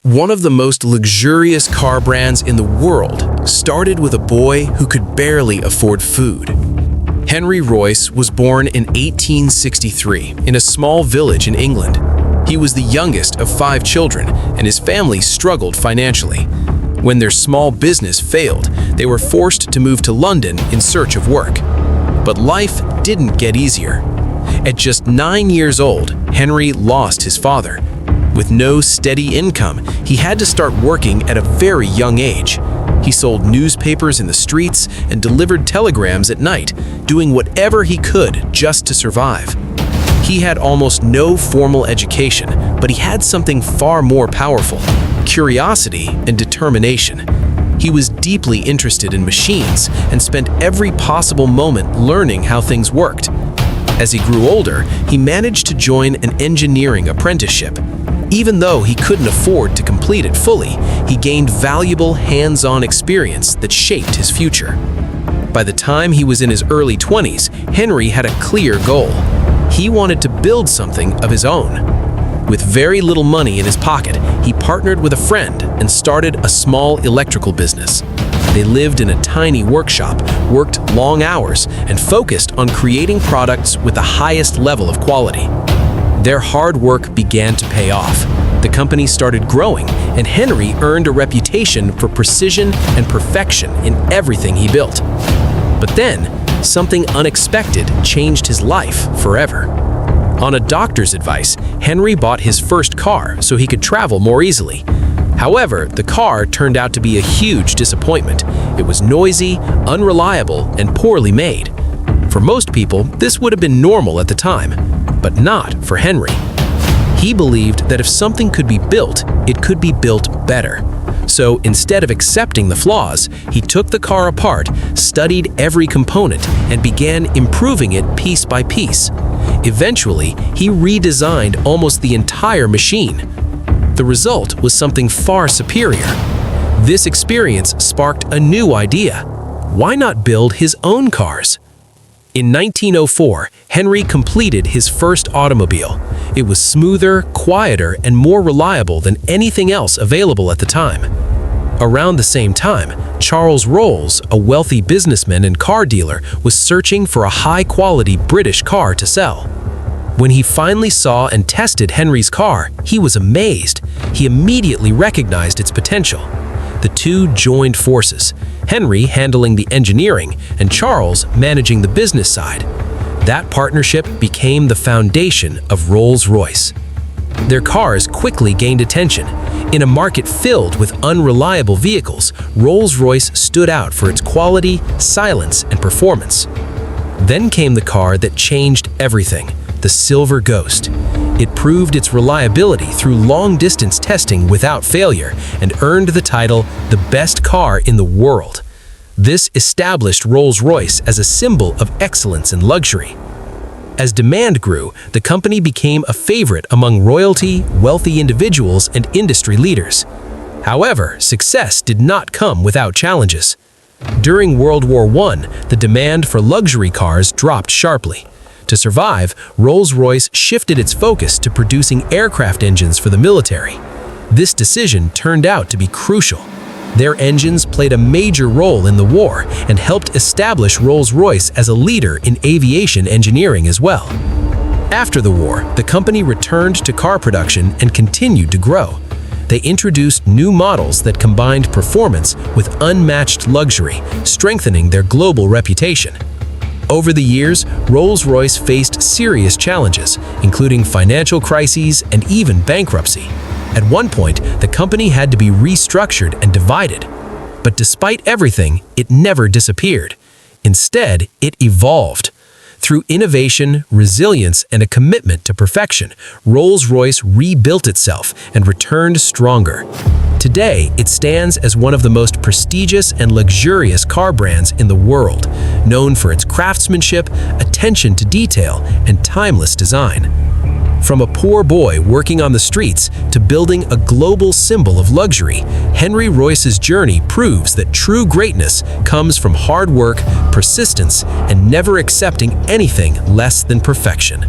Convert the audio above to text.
One of the most luxurious car brands in the world started with a boy who could barely afford food. Henry Royce was born in 1863 in a small village in England. He was the youngest of 5 children, and his family struggled financially. When their small business failed, they were forced to move to London in search of work. But life didn't get easier. At just 9 years old, Henry lost his father. With no steady income, he had to start working at a very young age. He sold newspapers in the streets and delivered telegrams at night, doing whatever he could just to survive. He had almost no formal education, but he had something far more powerful: curiosity and determination. He was deeply interested in machines and spent every possible moment learning how things worked. As he grew older, he managed to join an engineering apprenticeship. Even though he couldn't afford to complete it fully, he gained valuable hands-on experience that shaped his future. By the time he was in his early 20s, Henry had a clear goal. He wanted to build something of his own. With very little money in his pocket, he partnered with a friend and started a small electrical business. They lived in a tiny workshop, worked long hours, and focused on creating products with the highest level of quality. Their hard work began to pay off. The company started growing, and Henry earned a reputation for precision and perfection in everything he built. But then, something unexpected changed his life forever. On a doctor's advice, Henry bought his first car so he could travel more easily. However, the car turned out to be a huge disappointment. It was noisy, unreliable, and poorly made. For most people, this would have been normal at the time, but not for Henry. He believed that if something could be built, it could be built better. So instead of accepting the flaws, he took the car apart, studied every component, and began improving it piece by piece. Eventually, he redesigned almost the entire machine. The result was something far superior. This experience sparked a new idea. Why not build his own cars? In 1904, Henry completed his first automobile. It was smoother, quieter, and more reliable than anything else available at the time. Around the same time, Charles Rolls, a wealthy businessman and car dealer, was searching for a high-quality British car to sell. When he finally saw and tested Henry's car, he was amazed. He immediately recognized its potential. The two joined forces, Henry handling the engineering and Charles managing the business side. That partnership became the foundation of Rolls-Royce. Their cars quickly gained attention. In a market filled with unreliable vehicles, Rolls-Royce stood out for its quality, silence, and performance. Then came the car that changed everything: the Silver Ghost. It proved its reliability through long-distance testing without failure and earned the title the best car in the world. This established Rolls-Royce as a symbol of excellence and luxury. As demand grew, the company became a favorite among royalty, wealthy individuals, and industry leaders. However, success did not come without challenges. During World War I, the demand for luxury cars dropped sharply. To survive, Rolls-Royce shifted its focus to producing aircraft engines for the military. This decision turned out to be crucial. Their engines played a major role in the war and helped establish Rolls-Royce as a leader in aviation engineering as well. After the war, the company returned to car production and continued to grow. They introduced new models that combined performance with unmatched luxury, strengthening their global reputation. Over the years, Rolls-Royce faced serious challenges, including financial crises and even bankruptcy. At one point, the company had to be restructured and divided. But despite everything, it never disappeared. Instead, it evolved. Through innovation, resilience, and a commitment to perfection, Rolls-Royce rebuilt itself and returned stronger. Today, it stands as one of the most prestigious and luxurious car brands in the world, known for its craftsmanship, attention to detail, and timeless design. From a poor boy working on the streets to building a global symbol of luxury, Henry Royce's journey proves that true greatness comes from hard work, persistence, and never accepting anything less than perfection.